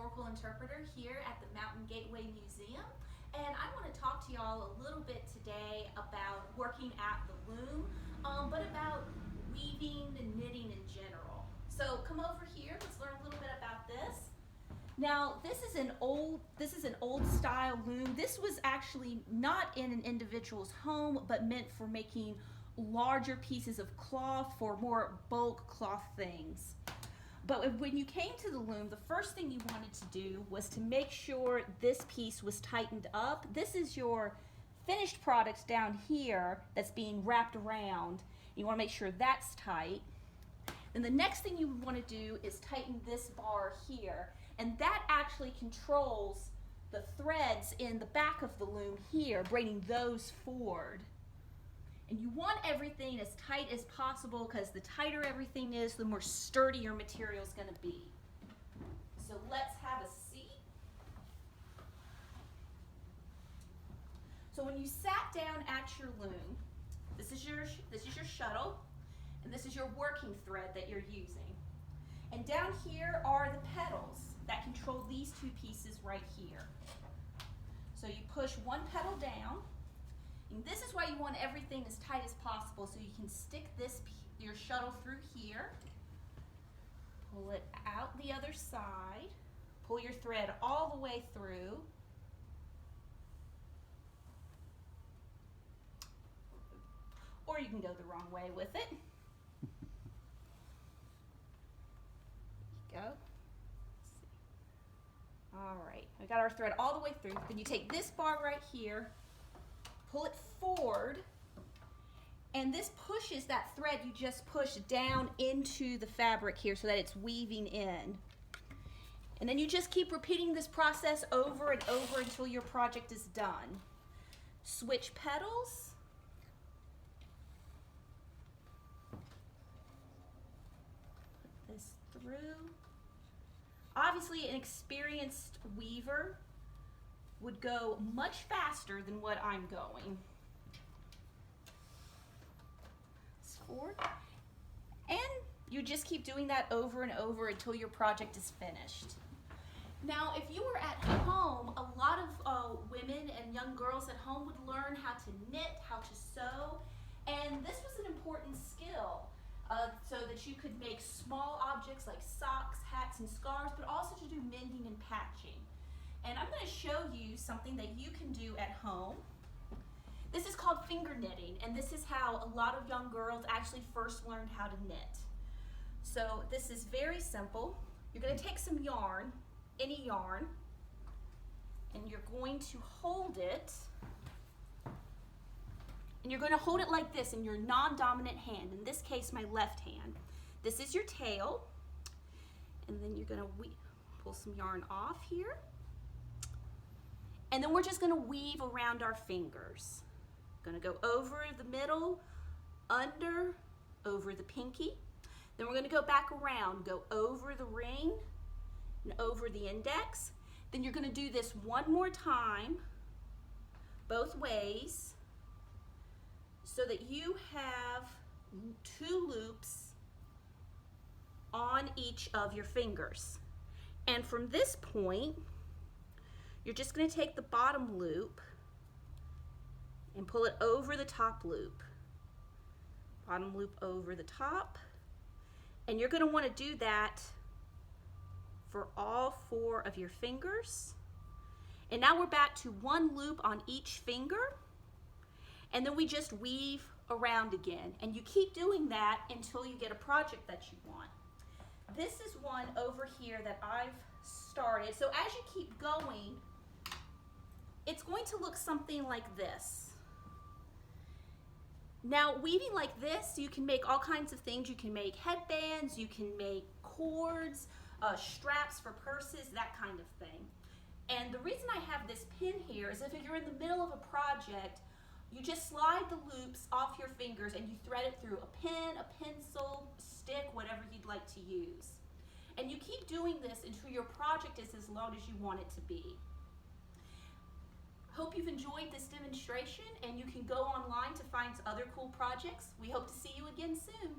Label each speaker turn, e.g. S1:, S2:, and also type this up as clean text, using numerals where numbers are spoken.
S1: historical interpreter here at the Mountain Gateway Museum, and I want to talk to y'all a little bit today about working at the loom, but about weaving and knitting in general. So come over here, let's learn a little bit about this. Now this is an old style loom. This was actually not in an individual's home, but meant for making larger pieces of cloth for more bulk cloth things. But when you came to the loom, the first thing you wanted to do was to make sure this piece was tightened up. This is your finished product down here that's being wrapped around. You want to make sure that's tight. Then the next thing you want to do is tighten this bar here, and that actually controls the threads in the back of the loom here, bringing those forward. And you want everything as tight as possible, because the tighter everything is, the more sturdy your material is going to be. So let's have a seat. So when you sat down at your loom, this is your shuttle, and this is your working thread that you're using. And down here are the pedals that control these two pieces right here. So you push one pedal down. And this is why you want everything as tight as possible, so you can stick your shuttle through here, pull it out the other side, pull your thread all the way through, or you can go the wrong way with it. There you go. Let's see. All right, we got our thread all the way through. Then you take this bar right here, pull it forward, and this pushes that thread you just pushed down into the fabric here so that it's weaving in. And then you just keep repeating this process over and over until your project is done. Switch pedals. Put this through. Obviously, an experienced weaver would go much faster than what I'm going. Forward. And you just keep doing that over and over until your project is finished. Now, if you were at home, a lot of women and young girls at home would learn how to knit, how to sew, and this was an important skill so that you could make small objects like socks, hats, and scarves, but also to do mending and patching. And I'm going to show you something that you can do at home. This is called finger knitting, and this is how a lot of young girls actually first learned how to knit. So this is very simple. You're going to take some yarn, any yarn, and you're going to hold it, and you're going to hold it like this in your non-dominant hand, in this case my left hand. This is your tail, and then you're going to pull some yarn off here. And then we're just going to weave around our fingers. Going to go over the middle, under, over the pinky. Then we're going to go back around, go over the ring, and over the index. Then you're going to do this one more time, both ways, so that you have 2 loops on each of your fingers. And from this point, you're just going to take the bottom loop and pull it over the top loop. Bottom loop over the top. And you're going to want to do that for all 4 of your fingers. And now we're back to 1 loop on each finger. And then we just weave around again. And you keep doing that until you get a project that you want. This is one over here that I've started. So as you keep going, it's going to look something like this. Now, weaving like this, you can make all kinds of things. You can make headbands, you can make cords, straps for purses, that kind of thing. And the reason I have this pin here is if you're in the middle of a project, you just slide the loops off your fingers and you thread it through a pen, a pencil, stick, whatever you'd like to use. And you keep doing this until your project is as long as you want it to be. Hope you've enjoyed this demonstration, and you can go online to find other cool projects. We hope to see you again soon.